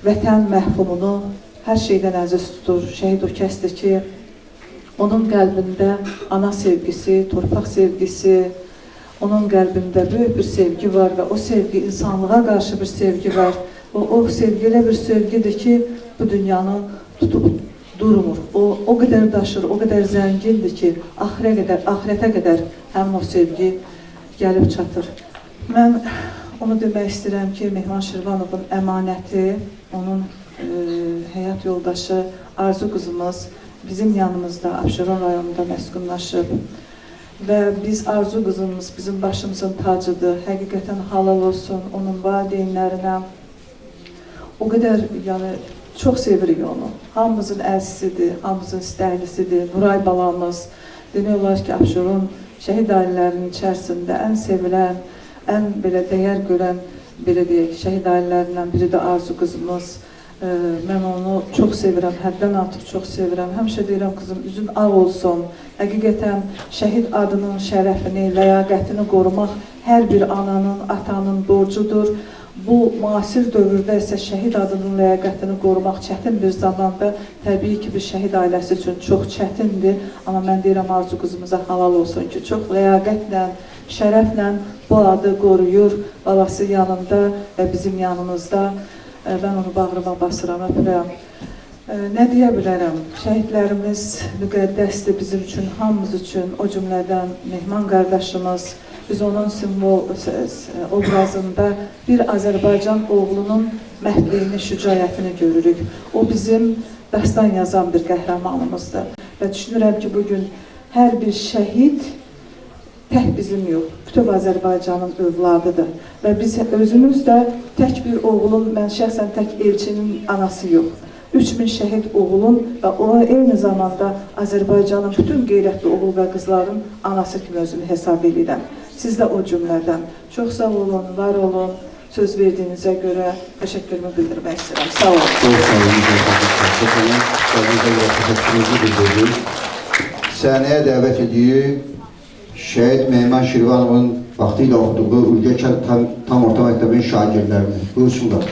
vətən məhfumunu hər şeydən əziz tutur. Şəhid o kəsdir ki, onun qəlbində ana sevgisi, torpaq sevgisi, onun qəlbində böyük bir sevgi var və o sevgi insanlığa qarşı bir sevgi var. O sevgi elə bir sevgidir ki, bu dünyanı tutub durmur. O qədər daşır, o qədər zəngindir ki, axirətə qədər həmin o sevgi gəlib çatır. Mən onu demək istəyirəm ki, Mehman Şirvanovun əmanəti, onun həyat yoldaşı Arzu qızımız bizim yanımızda, Abşeron rayonunda məskunlaşıb və biz Arzu qızımız bizim başımızın tacıdır. Həqiqətən halal olsun onun valideynlərinə. O qədər, yəni, çox sevirik onu. Hamımızın əzisidir, hamımızın istəklisidir. Nuray balamız, demək olar ki, Abşeron şəhid ailələrinin içərisində ən sevilən, ən belə dəyər görən, belə deyək, şəhid ailələrindən biri də Arzu qızımız. Mən onu çox sevirəm, həddən artıq çox sevirəm. Həmişə deyirəm, qızım, üzün ağ olsun. Həqiqətən şəhid adının şərəfini, ləyaqətini qorumaq hər bir ananın, atanın borcudur. Bu, müasir dövrdə isə şəhid adının ləyaqətini qorumaq çətin bir zamanda təbii ki, bir şəhid ailəsi üçün çox çətindir. Amma mən deyirəm, Arzu qızımıza halal olsun ki, çox ləyaqətlə, şərəflə bu adı qoruyur, balası yanında və bizim yanımızda. Mən onu bağrıma basıram, öpürəm. Nə deyə bilərəm? Şəhidlərimiz müqəddəsdir bizim üçün, hamımız üçün, o cümlədən Mehman qardaşımız. Biz onun simvol obrazında bir Azərbaycan oğlunun mərdliyini, şücayətini görürük. O bizim dastan yazan bir qəhrəmanımızdır. Və düşünürəm ki, bugün hər bir şəhid tək bizim yox, bütün Azərbaycanın övladıdır. Və biz özümüz də tək bir oğulun, mən şəxsən tək elçinin anası yox. 3000 şəhid oğulun və o eyni zamanda Azərbaycanın bütün qeyrətli oğul və qızların anası kimi özünü hesab edirəm. Siz də o cümlədən çox sağ olun, var olun. Söz verdiyinizə görə təşəkkürümü bildirmək istəyirəm. Sağ olun. Səhnəyə dəvət edirik. Şəhid Mehman Şirvanovun vaxtı ilə oxuduğu Ülgə Tam Orta Məktəbinin şagirdlərini. Buyursunlar.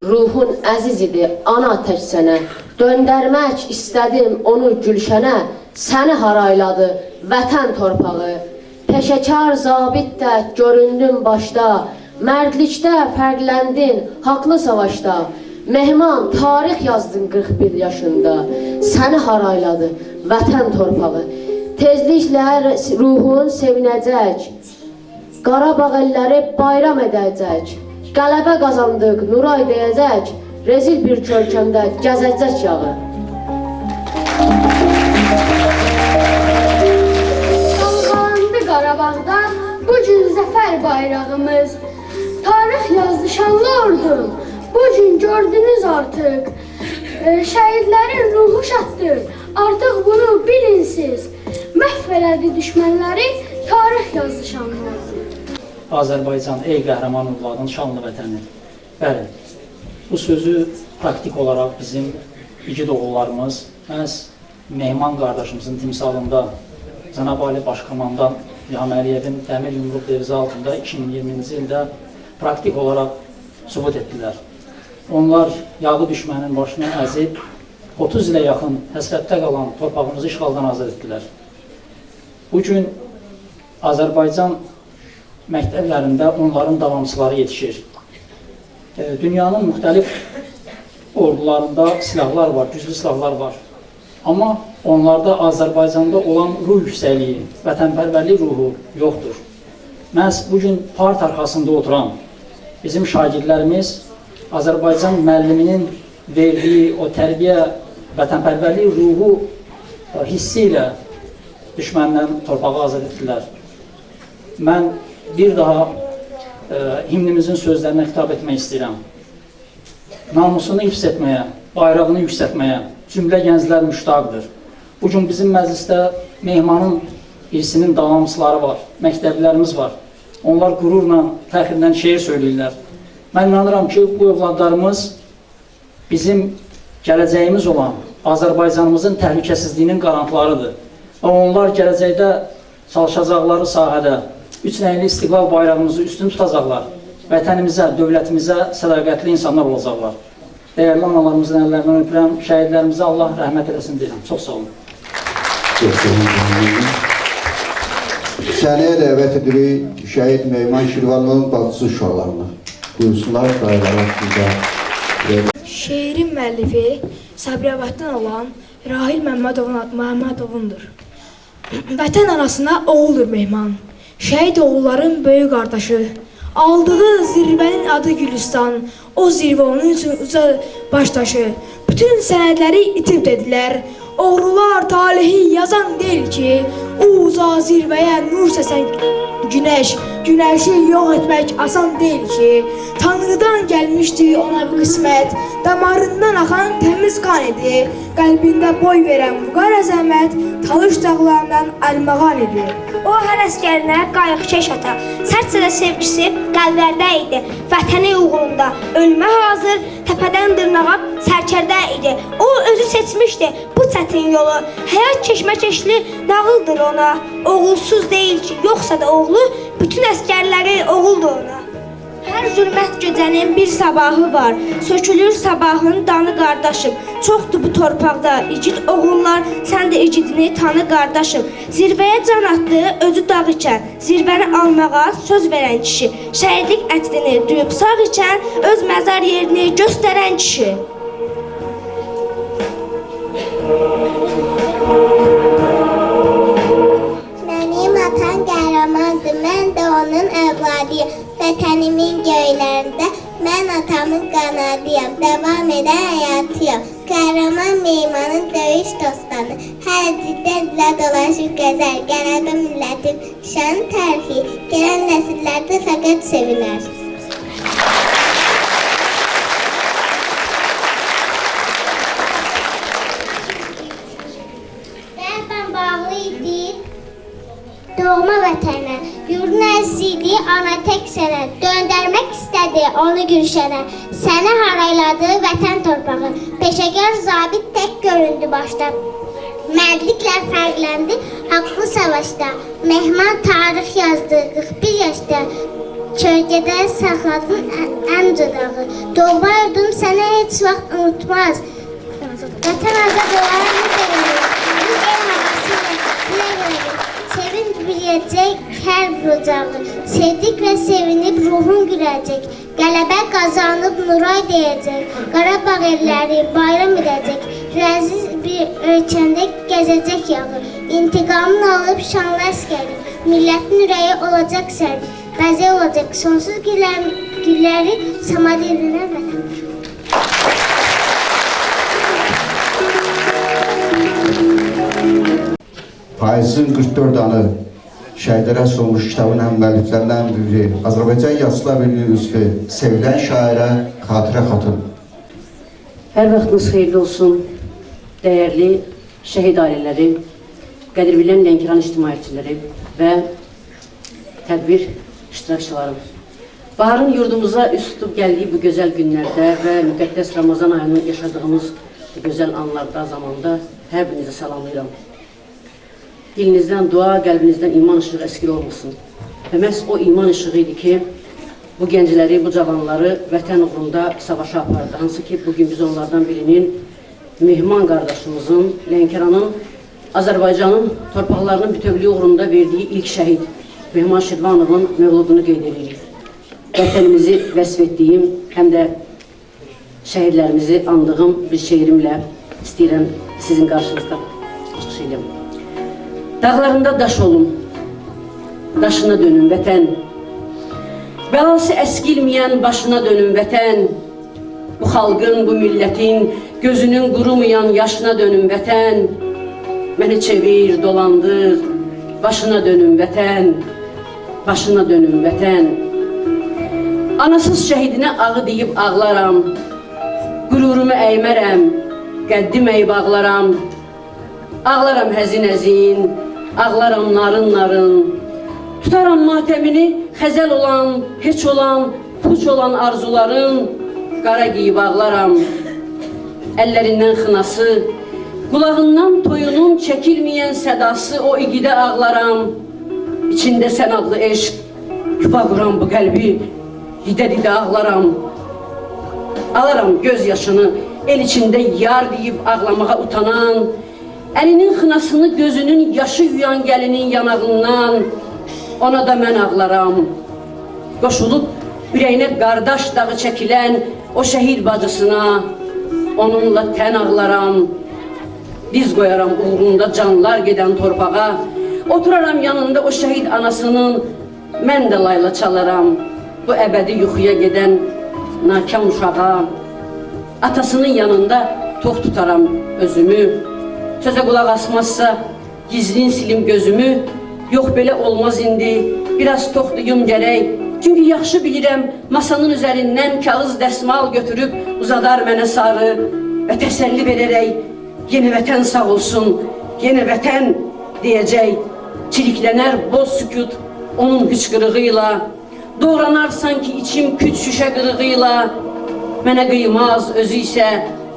Ruhun əziz idi, ana tək sənə. Döndərmək istədim onu gülşənə. Səni harayladı vətən torpağı. Peşəkar zabit də göründün başda. Mərdlikdə fərqləndin haqlı savaşda. Mehman tarix yazdın 41 yaşında. Səni harayladı vətən torpağı. Tezliklə ruhun sevinəcək. Qarabağ əlləri bayram edəcək. Qələbə qazandıq, Nuray deyəcək. Rezil bir körkəmdə gəzəcək yağı. Dalğalandı Qarabağda bu gün zəfər bayrağımız. Tarix yazdı şanlı ordum. Bu gün gördünüz artıq. Şəhidlərin ruhu şaddır. Artıq bunu bilin siz. Məhv elədi düşmənləri, tarix yazdı şanlı ordum. Azərbaycan, ey qəhrəman övladın şanlı vətəni. Bəli, bu sözü praktik olaraq bizim igid oğullarımız, məhz Mehman qardaşımızın timsalında Cənab Ali Başkomandan İlham Əliyevin dəmir yumruq devizi altında 2020-ci ildə praktik olaraq sübut etdilər. Onlar yağı düşmənin başına əzib, 30 ilə yaxın həsrətdə qalan torpağımızı işğaldan azad etdilər. Bugün Azərbaycan məktəblərində onların davamçıları yetişir. Dünyanın müxtəlif ordularında silahlar var, güclü silahlar var. Amma onlarda Azərbaycanda olan ruh yüksəkliyi, vətənpərvərlik ruhu yoxdur. Məhz bugün part arxasında oturan bizim şagirdlərimiz Azərbaycan müəlliminin verdiyi o tərbiyə, vətənpərvərlik ruhu hissi ilə düşməndən torpağı azad etdilər. Mən bir daha himnimizin sözlərinə xitab etmək istəyirəm. Namusunu hifz etməyə, bayrağını yüksətməyə cümlə gənclər müştaqdır. Bugün bizim məclisdə Mehmanın irsinin davamçıları var, məktəblərimiz var. Onlar qürurla, fəxrlə şeir söyləyirlər. Mən inanıram ki, bu övladlarımız bizim gələcəyimiz olan Azərbaycanımızın təhlükəsizliyinin qarantılarıdır. Və onlar gələcəkdə çalışacaqları sahədə üç rəngli istiqlal bayrağımızı üstün tutacaqlar. Vətənimizə, dövlətimizə sədaqətli insanlar olacaqlar. Dəyərli analarımızın əllərindən öpürəm, şəhidlərimizə Allah rəhmət eləsin deyirəm. Çox sağ olun. Sənəyə dəvət edirik şəhid Mehman Şirvanovun bacısı uşaqlarını. Buyursunlar, dairələr sizə. Şeirin müəllifi Sabirabaddan olan Rahil Məmmədovundur. Vətən anasına oğuldur Mehman. Şəhid oğulların böyük qardaşı. Aldığı zirvənin adı Gülüstan. O zirvə onun üçün uca başdaşı. Bütün sənədləri itib dedilər. Oğrular talihi yazan deyil ki, o uca zirvəyə nur səsən günəş. Günəşi yox etmək asan deyil ki, Tanrıdan gəlmişdi ona bu qismət. Damarından axan təmiz qan idi. Qəlbində boy verən bu qara zəhmət Talış dağlarından əlmağan idi. O hər əskərinə qayıqkeş ata, sərtsə də sevgisi qəlblərdə idi. Vətəni uğrunda ölmə hazır, təpədən dırnağa sərkərdə idi. O özü seçmişdi bu çətin yolu. Həyat keşməkeşli nağıldır ona. Oğulsuz deyil ki, yoxsa da oğlu, bütün əskərləri oğuldur ona. Hər zülmət gecənin bir sabahı var. Sökülür sabahın danı qardaşım. Çoxdur bu torpaqda igid oğullar, sən də igidini tanı qardaşım. Zirvəyə can atdı özü dağ ikən, zirvəni almağa söz verən kişi. Şəhidlik ətini duyub sağ ikən, öz məzar yerini göstərən kişi. Mənim atam qəhrəmandır, mən də onun övladıyım. Vətənimin göylərində mən atamın qanadıyam, davam edən həyatıyam. Qəhrəman Mehmanın döyüş dostanı, hər ciddilə dolaşır gəzər. Qələbə millətin şanı tərixi, gələn nəsillərdə fəqət sevinər. Qəlbən bağlı idi doğma vətənə, yurdun əziz idi ana tək sənə, döndərmək istədi onu gülşənə. Səni harayladı vətən torpağı, peşəkar zabit tək göründü başda. Mərdliklə fərqləndi haqlı savaşda, Mehman tarix yazdı 41 yaşda. Kölgədə saxladın ən cıdağı, doğma yurdum səni heç vaxt unutmaz. Vətən azad olarını verir, bu el havasıyla dilək verir. Sevin biləcək hər bir ocağı, sevdiklə sevinib ruhun güləcək. Qələbə qazanıb nuray deyəcək, Qarabağ elləri bayram edəcək. Rəziz bir ölkəndə gəzəcək yağı, intiqamını alıb şanlı əskəri. Millətin ürəyi olacaq səri, bəzək olacaq sonsuz gülləri samad edilən vətəndir. Payızın 44 anı şəhidlərə sunulmuş kitabın həm müəlliflərindən biri, Azərbaycan Yazıçılar Birliyi üzvü, sevilən şairə Xatirə xatun. Hər vaxtınız xeyirli olsun, dəyərli şəhid ailələri, qədir-bilən Lənkəran ictimaiyyətçiləri və tədbir iştirakçıları. Baharın yurdumuza üst tutub gəldiyi bu gözəl günlərdə və müqəddəs Ramazan ayının yaşadığımız bu gözəl anlarda, zamanda hər birinizi salamlayıram. Dilinizdən dua, qəlbinizdən iman işığı əskil olmasın. Və məhz o iman işığı idi ki, bu gəncləri, bu cavanları vətən uğrunda savaşa apardı. Hansı ki, bugün biz onlardan birinin, Mehman qardaşımızın, Lənkəranın, Azərbaycanın torpaqlarının bütövlüyü uğrunda verdiyi ilk şəhid, Mehman Şirvanovun mövludunu qeyd edirik. Vətənimizi vəsf etdiyim, həm də şəhidlərimizi andığım bir şeirimlə istəyirəm sizin qarşınızda çıxış edəm. Dağlarında daş olun, daşına dönün vətən. Bəlası əskilməyən başına dönün vətən. Bu xalqın, bu millətin gözünün qurumayan yaşına dönün vətən. Məni çevir, dolandır, başına dönün vətən. Başına dönün vətən. Anasız şəhidinə ağı deyib ağlaram. Qururumu əymərəm, qəddim əyib ağlaram. Ağlaram həzin-həzin, ağlaram narın-narın. Tutaram matəmini xəzəl olan, heç olan, puç olan arzuların. Qara giyib ağlaram, əllərindən xınası, qulağından toyunun çəkilməyən sədası, o igidə ağlaram. İçində sən adlı eşq, yuva quran bu qəlbi, didə-didə ağlaram. Alaram göz yaşını, el içində yar deyib ağlamağa utanan, əlinin xınasını gözünün yaşı yuyan gəlinin yanağından, ona da mən ağlaram. Qoşulub ürəyinə qardaş dağı çəkilən o şəhid bacısına, onunla tən ağlaram. Diz qoyaram uğrunda canlar gedən torpağa, oturaram yanında o şəhid anasının, mən də layla çalaram. Bu əbədi yuxuya gedən nakam uşağa, atasının yanında tox tutaram özümü. Sözə qulaq asmazsa gizlin silim gözümü. Yox belə olmaz indi, biraz toxduyum gərək. Çünki yaxşı bilirəm, masanın üzərindən kağız dəsmal götürüb uzadar mənə sarı və təsəlli verərək, yenə vətən sağ olsun, yenə vətən deyəcək. Çiliklənər boz sükut onun hıçqırığıyla, doğranar sanki içim küt şüşə qırığıyla, mənə qıymaz özü isə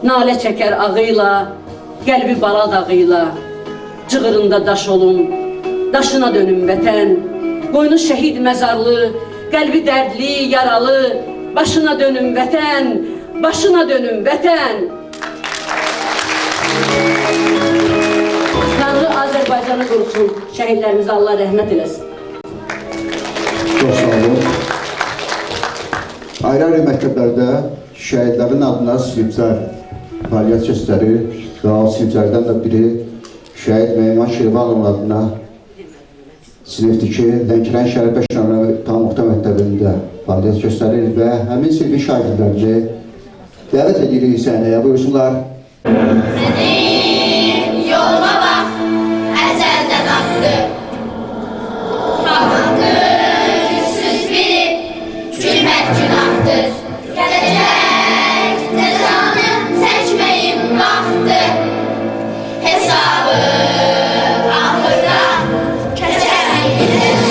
nalə çəkər ağıyla, qəlbi bala dağıyla, cığırında daş olum, daşına dönüm vətən, qoynu şəhid məzarlı, qəlbi dərdli, yaralı, başına dönüm vətən, başına dönüm vətən. Tanrı Azərbaycanı qorusun, şəhidlərimizə Allah rəhmət eləsin. Çox sağ olun. Ayrı-ayrı məktəblərdə şəhidlərin adına siniflər fəaliyyət göstərir və o siniflərdən də biri şəhid Mehman Şirvanovun adına sinifdir ki, Lənkəran şəhər 5 nömrə tam orta məktəbində fəaliyyət göstərir və həmin sinifin şagirdlərini dəvət edirik səhnəyə. Buyursunlar. Yoluma bax, əzəldən haqqı. Haqqı gücsüz bilib, gülmək günahdır. Gələcək cəzanı çəkməyin vaxtı. Hesabı ahırda keçərəkdir.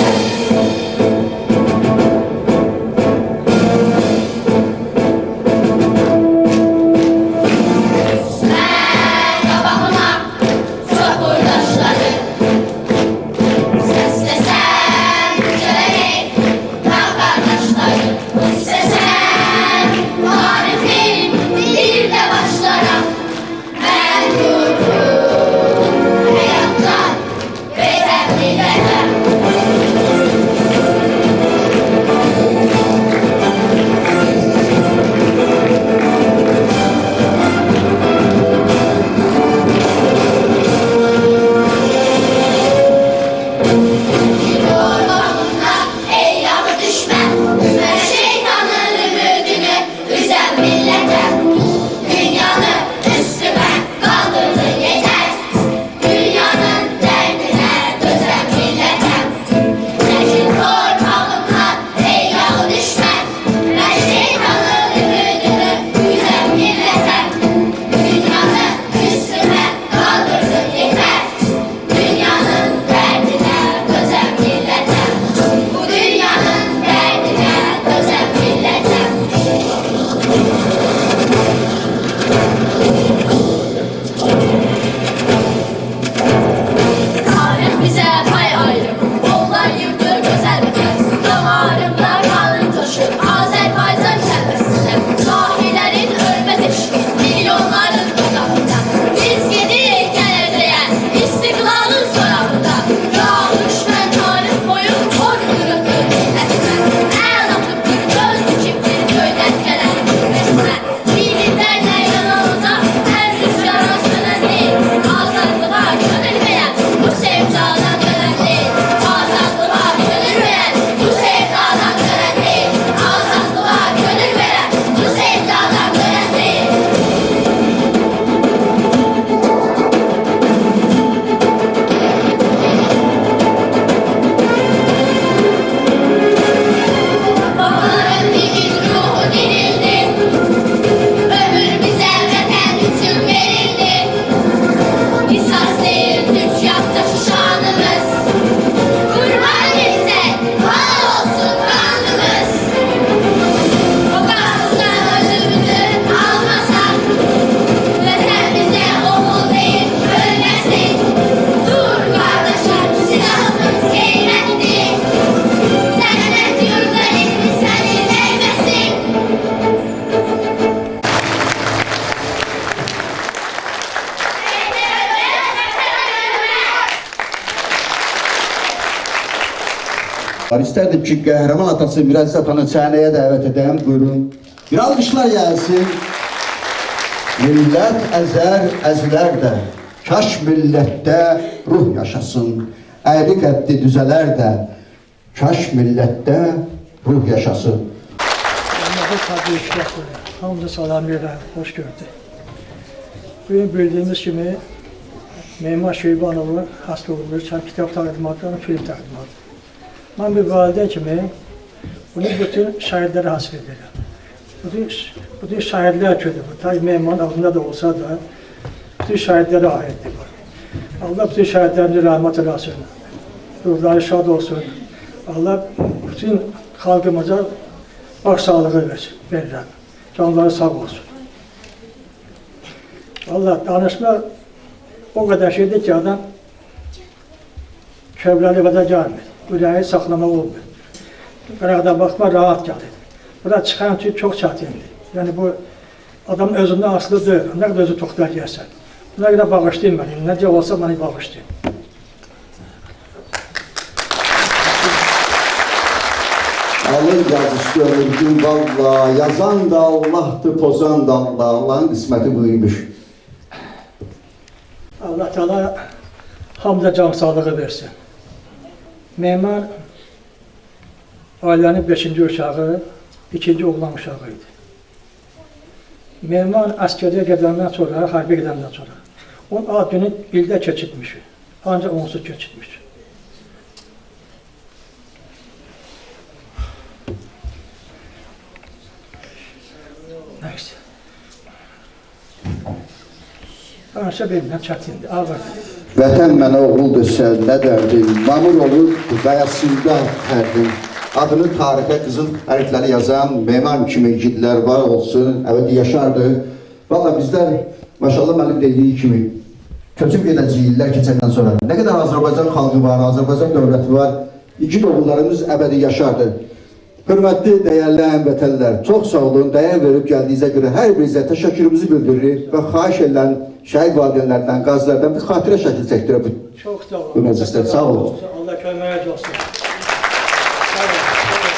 İsterdim ki qəhrəman atası Miraziz atanı səhnəyə dəvət edəm. Buyurun. Bir alqışlar gəlsin. Millət əzər, əzilər də, kaş millətdə ruh yaşasın. Əyri qəddi düzələr də, kaş millətdə ruh yaşasın. Hamıza salam verirəm, hoş gördük. Bugün bildiğimiz kimi Memar Şeybanoğlu hasta olmuş, hem kitap takdimatı, hem film takdimatı. Ben bir valide kimi bunu bütün şahitleri hasıl ederim. Bütün şahitler kötü. Tabi Memar'ın adında da olsa da bütün şahitlere aittir. Allah bütün şahitlerini rahmet eylesin. Ruhları şad olsun. Allah bütün halkımıza başsağlığı verirəm. Canları sağ olsun. Vallahi danışma o kadar şeydir ki adam kövrəli kadar gelmir. Ürəyi saxlamaq olmuyor. Qıraqda baxma rahat gelir. Bura çıxan için çok çətindir. Yani bu adam özündən asılı deyil. Ne kadar özü toxtar gəlsən. Buna görə bağışlayın məni. Necə olsa beni bağışlayın. Alın yazısı ömrün valla, yazan da Allah'tı, pozan da Allah. Allah'ın kısmeti buymuş. Allah Teala hamıza can sağlığı versin. Memar ailenin 5-ci uşağı, 2-ci oğlan uşağıydı. Memar əskəriyə gedəndən sonra, hərbi gedəndən sonra, onun adını ildə keçitmiş, ancaq onsuz keçitmiş. Neyse. Danışa bilməm, çətindir, ağır. Vətən mənə oğuldur sən, nə dərdim, mamur olur qayasında hərdim. Adını tarixə qızıl hərfləri yazan memar kimi igidlər var olsun, əvvəl yaşardı. Valla bizlər, maşallah mənim dediği kimi, köçüb gedəcək illər keçəndən sonra. Nə qədər Azərbaycan xalqı var, Azərbaycan dövləti var, igid oğullarımız əbədi yaşardı. Hörmətli, dəyərli həmvətənlər, çox sağ olun, dəyər verib gəldiyinizə görə hər birinizə təşəkkürümüzü bildiririk və xahiş edilən şəhid valideynlərdən, qazilərdən bir xatirə şəkil çəkdirə bu məclisdə. Sağ olun. Allah köməyə olsun. Sağ olun.